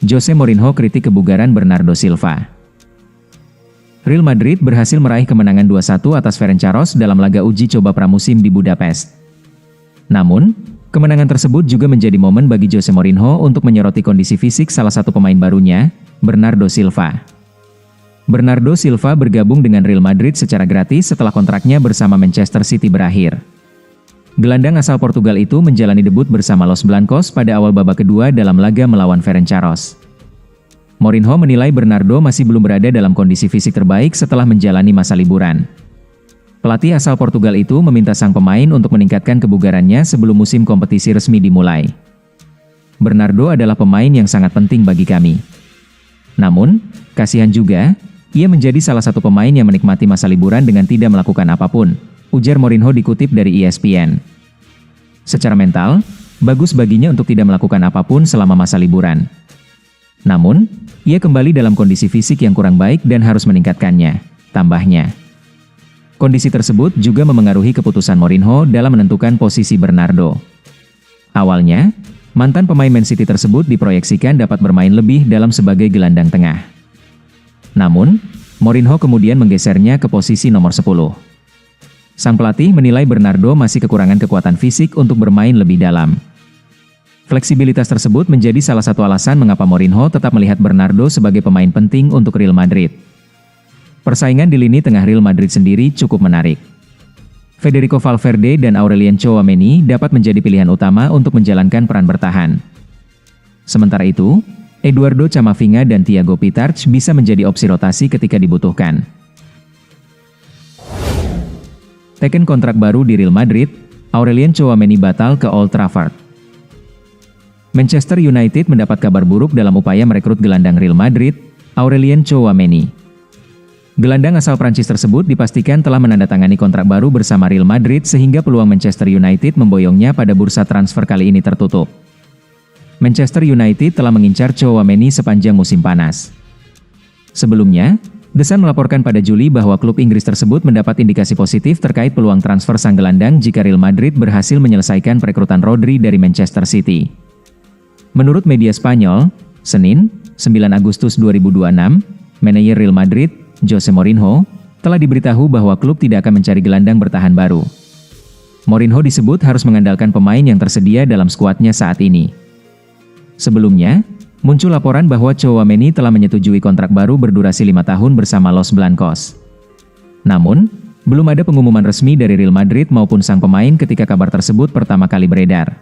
Jose Mourinho kritik kebugaran Bernardo Silva. Real Madrid berhasil meraih kemenangan 2-1 atas Ferencvaros dalam laga uji coba pramusim di Budapest. Namun, kemenangan tersebut juga menjadi momen bagi Jose Mourinho untuk menyoroti kondisi fisik salah satu pemain barunya, Bernardo Silva. Bernardo Silva bergabung dengan Real Madrid secara gratis setelah kontraknya bersama Manchester City berakhir. Gelandang asal Portugal itu menjalani debut bersama Los Blancos pada awal babak kedua dalam laga melawan Ferencvaros. Mourinho menilai Bernardo masih belum berada dalam kondisi fisik terbaik setelah menjalani masa liburan. Pelatih asal Portugal itu meminta sang pemain untuk meningkatkan kebugarannya sebelum musim kompetisi resmi dimulai. Bernardo adalah pemain yang sangat penting bagi kami. Namun, kasihan juga, ia menjadi salah satu pemain yang menikmati masa liburan dengan tidak melakukan apapun, ujar Mourinho dikutip dari ESPN. Secara mental, bagus baginya untuk tidak melakukan apapun selama masa liburan. Namun, ia kembali dalam kondisi fisik yang kurang baik dan harus meningkatkannya, tambahnya. Kondisi tersebut juga memengaruhi keputusan Mourinho dalam menentukan posisi Bernardo. Awalnya, mantan pemain Man City tersebut diproyeksikan dapat bermain lebih dalam sebagai gelandang tengah. Namun, Mourinho kemudian menggesernya ke posisi nomor 10. Sang pelatih menilai Bernardo masih kekurangan kekuatan fisik untuk bermain lebih dalam. Fleksibilitas tersebut menjadi salah satu alasan mengapa Mourinho tetap melihat Bernardo sebagai pemain penting untuk Real Madrid. Persaingan di lini tengah Real Madrid sendiri cukup menarik. Federico Valverde dan Aurelien Tchouaméni dapat menjadi pilihan utama untuk menjalankan peran bertahan. Sementara itu, Eduardo Camavinga dan Thiago Pitarch bisa menjadi opsi rotasi ketika dibutuhkan. Teken kontrak baru di Real Madrid, Aurelien Tchouaméni batal ke Old Trafford. Manchester United mendapat kabar buruk dalam upaya merekrut gelandang Real Madrid, Aurelien Tchouaméni. Gelandang asal Prancis tersebut dipastikan telah menandatangani kontrak baru bersama Real Madrid sehingga peluang Manchester United memboyongnya pada bursa transfer kali ini tertutup. Manchester United telah mengincar Tchouaméni sepanjang musim panas. Sebelumnya, The Sun melaporkan pada Juli bahwa klub Inggris tersebut mendapat indikasi positif terkait peluang transfer sang gelandang jika Real Madrid berhasil menyelesaikan perekrutan Rodri dari Manchester City. Menurut media Spanyol, Senin, 9 Agustus 2026, manajer Real Madrid, Jose Mourinho, telah diberitahu bahwa klub tidak akan mencari gelandang bertahan baru. Mourinho disebut harus mengandalkan pemain yang tersedia dalam skuadnya saat ini. Sebelumnya, muncul laporan bahwa Tchouaméni telah menyetujui kontrak baru berdurasi 5 tahun bersama Los Blancos. Namun, belum ada pengumuman resmi dari Real Madrid maupun sang pemain ketika kabar tersebut pertama kali beredar.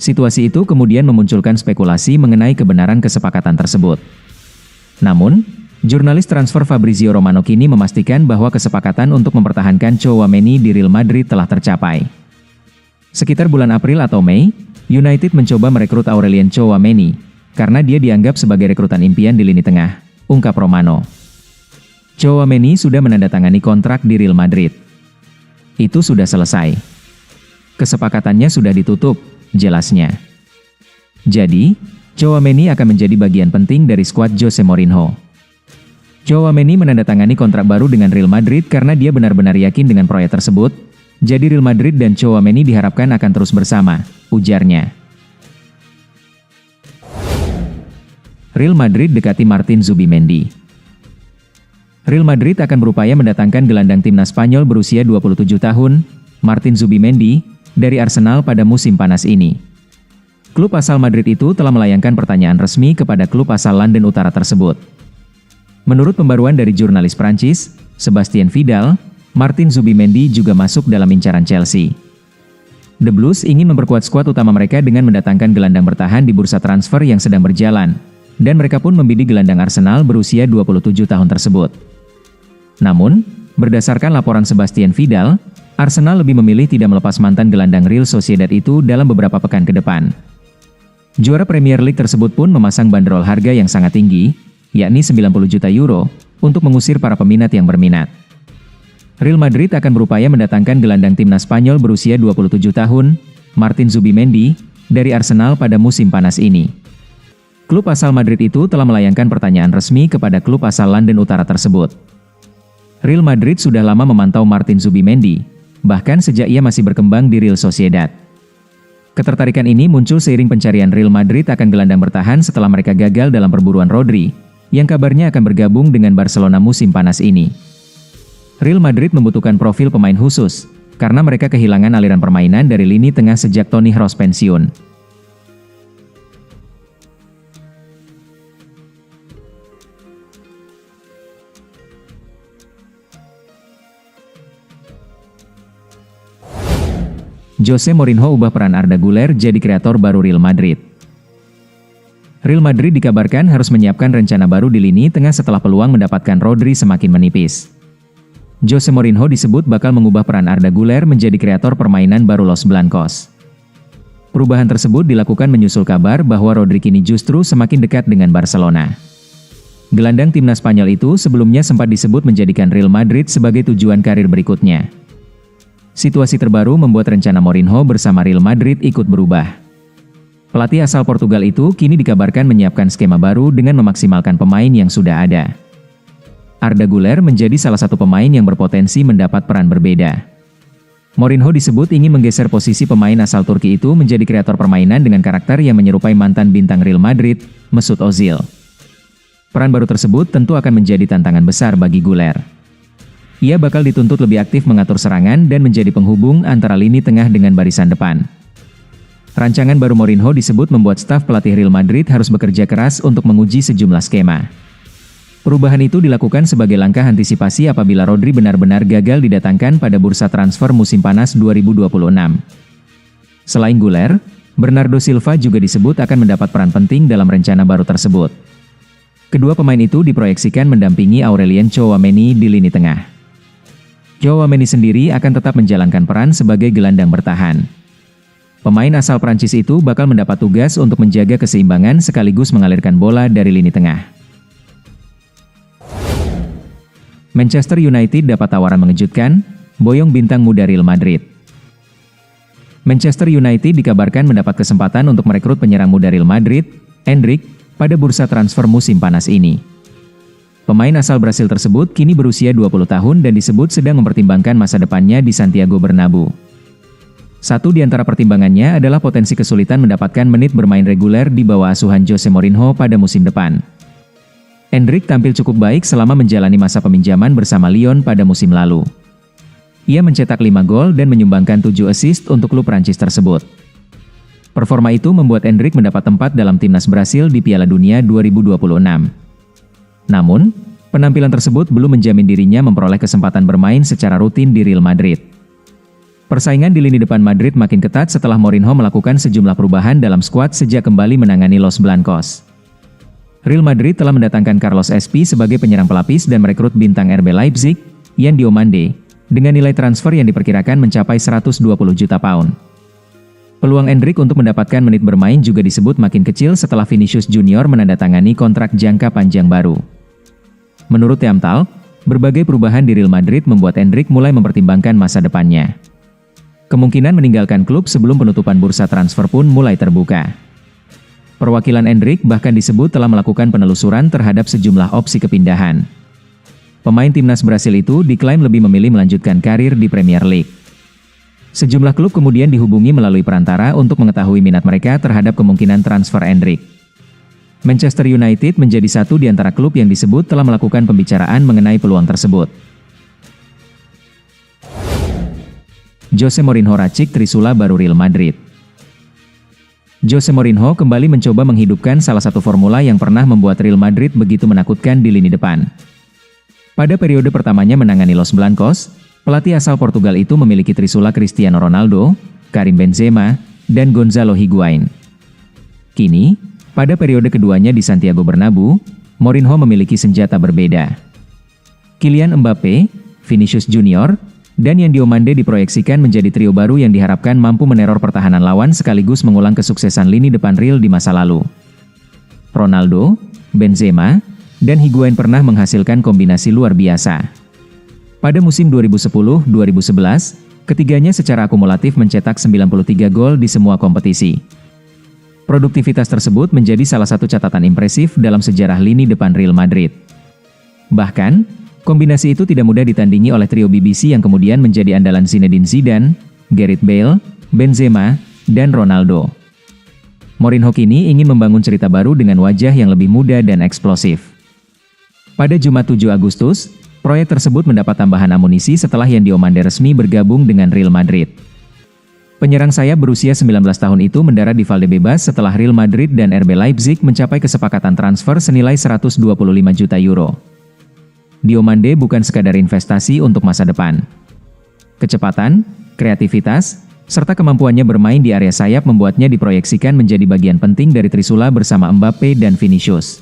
Situasi itu kemudian memunculkan spekulasi mengenai kebenaran kesepakatan tersebut. Namun, jurnalis transfer Fabrizio Romano kini memastikan bahwa kesepakatan untuk mempertahankan Tchouaméni di Real Madrid telah tercapai. Sekitar bulan April atau Mei, United mencoba merekrut Aurelien Tchouaméni, karena dia dianggap sebagai rekrutan impian di lini tengah, ungkap Romano. Tchouaméni sudah menandatangani kontrak di Real Madrid. Itu sudah selesai. Kesepakatannya sudah ditutup, jelasnya. Jadi, Tchouaméni akan menjadi bagian penting dari skuad Jose Mourinho. Tchouaméni menandatangani kontrak baru dengan Real Madrid karena dia benar-benar yakin dengan proyek tersebut. Jadi Real Madrid dan Tchouaméni diharapkan akan terus bersama, ujarnya. Real Madrid dekati Martin Zubimendi. Real Madrid akan berupaya mendatangkan gelandang timnas Spanyol berusia 27 tahun, Martin Zubimendi, dari Arsenal pada musim panas ini. Klub asal Madrid itu telah melayangkan pertanyaan resmi kepada klub asal London Utara tersebut. Menurut pembaruan dari jurnalis Prancis, Sebastien Vidal, Martin Zubimendi juga masuk dalam incaran Chelsea. The Blues ingin memperkuat skuad utama mereka dengan mendatangkan gelandang bertahan di bursa transfer yang sedang berjalan, dan mereka pun membidik gelandang Arsenal berusia 27 tahun tersebut. Namun, berdasarkan laporan Sebastien Vidal, Arsenal lebih memilih tidak melepas mantan gelandang Real Sociedad itu dalam beberapa pekan ke depan. Juara Premier League tersebut pun memasang bandrol harga yang sangat tinggi, yakni 90 juta euro, untuk mengusir para peminat yang berminat. Real Madrid akan berupaya mendatangkan gelandang timnas Spanyol berusia 27 tahun, Martin Zubimendi, dari Arsenal pada musim panas ini. Klub asal Madrid itu telah melayangkan pertanyaan resmi kepada klub asal London Utara tersebut. Real Madrid sudah lama memantau Martin Zubimendi, bahkan sejak ia masih berkembang di Real Sociedad. Ketertarikan ini muncul seiring pencarian Real Madrid akan gelandang bertahan setelah mereka gagal dalam perburuan Rodri, yang kabarnya akan bergabung dengan Barcelona musim panas ini. Real Madrid membutuhkan profil pemain khusus, karena mereka kehilangan aliran permainan dari lini tengah sejak Toni Kroos pensiun. Jose Mourinho ubah peran Arda Güler jadi kreator baru Real Madrid. Real Madrid dikabarkan harus menyiapkan rencana baru di lini tengah setelah peluang mendapatkan Rodri semakin menipis. Jose Mourinho disebut bakal mengubah peran Arda Güler menjadi kreator permainan baru Los Blancos. Perubahan tersebut dilakukan menyusul kabar bahwa Rodri kini justru semakin dekat dengan Barcelona. Gelandang timnas Spanyol itu sebelumnya sempat disebut menjadikan Real Madrid sebagai tujuan karir berikutnya. Situasi terbaru membuat rencana Mourinho bersama Real Madrid ikut berubah. Pelatih asal Portugal itu kini dikabarkan menyiapkan skema baru dengan memaksimalkan pemain yang sudah ada. Arda Güler menjadi salah satu pemain yang berpotensi mendapat peran berbeda. Mourinho disebut ingin menggeser posisi pemain asal Turki itu menjadi kreator permainan dengan karakter yang menyerupai mantan bintang Real Madrid, Mesut Ozil. Peran baru tersebut tentu akan menjadi tantangan besar bagi Güler. Ia bakal dituntut lebih aktif mengatur serangan dan menjadi penghubung antara lini tengah dengan barisan depan. Rancangan baru Mourinho disebut membuat staf pelatih Real Madrid harus bekerja keras untuk menguji sejumlah skema. Perubahan itu dilakukan sebagai langkah antisipasi apabila Rodri benar-benar gagal didatangkan pada bursa transfer musim panas 2026. Selain Güler, Bernardo Silva juga disebut akan mendapat peran penting dalam rencana baru tersebut. Kedua pemain itu diproyeksikan mendampingi Aurelien Tchouaméni di lini tengah. Tchouaméni sendiri akan tetap menjalankan peran sebagai gelandang bertahan. Pemain asal Prancis itu bakal mendapat tugas untuk menjaga keseimbangan sekaligus mengalirkan bola dari lini tengah. Manchester United dapat tawaran mengejutkan, boyong bintang muda Real Madrid. Manchester United dikabarkan mendapat kesempatan untuk merekrut penyerang muda Real Madrid, Endrick, pada bursa transfer musim panas ini. Pemain asal Brasil tersebut kini berusia 20 tahun dan disebut sedang mempertimbangkan masa depannya di Santiago Bernabéu. Satu di antara pertimbangannya adalah potensi kesulitan mendapatkan menit bermain reguler di bawah asuhan Jose Mourinho pada musim depan. Endrick tampil cukup baik selama menjalani masa peminjaman bersama Lyon pada musim lalu. Ia mencetak 5 gol dan menyumbangkan 7 assist untuk klub Prancis tersebut. Performa itu membuat Endrick mendapat tempat dalam timnas Brasil di Piala Dunia 2026. Namun, penampilan tersebut belum menjamin dirinya memperoleh kesempatan bermain secara rutin di Real Madrid. Persaingan di lini depan Madrid makin ketat setelah Mourinho melakukan sejumlah perubahan dalam skuad sejak kembali menangani Los Blancos. Real Madrid telah mendatangkan Carlos Espi sebagai penyerang pelapis dan merekrut bintang RB Leipzig, Yan Diomande, dengan nilai transfer yang diperkirakan mencapai 120 juta pound. Peluang Endrick untuk mendapatkan menit bermain juga disebut makin kecil setelah Vinicius Junior menandatangani kontrak jangka panjang baru. Menurut Thiamtal, berbagai perubahan di Real Madrid membuat Endrick mulai mempertimbangkan masa depannya. Kemungkinan meninggalkan klub sebelum penutupan bursa transfer pun mulai terbuka. Perwakilan Endrick bahkan disebut telah melakukan penelusuran terhadap sejumlah opsi kepindahan. Pemain timnas Brasil itu diklaim lebih memilih melanjutkan karir di Premier League. Sejumlah klub kemudian dihubungi melalui perantara untuk mengetahui minat mereka terhadap kemungkinan transfer Endrick. Manchester United menjadi satu di antara klub yang disebut telah melakukan pembicaraan mengenai peluang tersebut. Jose Mourinho racik Trisula baru Real Madrid. Jose Mourinho kembali mencoba menghidupkan salah satu formula yang pernah membuat Real Madrid begitu menakutkan di lini depan. Pada periode pertamanya menangani Los Blancos, pelatih asal Portugal itu memiliki Trisula Cristiano Ronaldo, Karim Benzema, dan Gonzalo Higuain. Kini, pada periode keduanya di Santiago Bernabéu, Mourinho memiliki senjata berbeda. Kylian Mbappe, Vinicius Junior, dan Yan Diomande diproyeksikan menjadi trio baru yang diharapkan mampu meneror pertahanan lawan sekaligus mengulang kesuksesan lini depan Real di masa lalu. Ronaldo, Benzema, dan Higuain pernah menghasilkan kombinasi luar biasa. Pada musim 2010-2011, ketiganya secara akumulatif mencetak 93 gol di semua kompetisi. Produktivitas tersebut menjadi salah satu catatan impresif dalam sejarah lini depan Real Madrid. Bahkan, kombinasi itu tidak mudah ditandingi oleh trio BBC yang kemudian menjadi andalan Zinedine Zidane, Gareth Bale, Benzema, dan Ronaldo. Mourinho kini ingin membangun cerita baru dengan wajah yang lebih muda dan eksplosif. Pada Jumat 7 Agustus, proyek tersebut mendapat tambahan amunisi setelah Yan Diomande resmi bergabung dengan Real Madrid. Penyerang sayap berusia 19 tahun itu mendarat di Valdebebas setelah Real Madrid dan RB Leipzig mencapai kesepakatan transfer senilai 125 juta euro. Diomande bukan sekadar investasi untuk masa depan. Kecepatan, kreativitas, serta kemampuannya bermain di area sayap membuatnya diproyeksikan menjadi bagian penting dari Trisula bersama Mbappe dan Vinicius.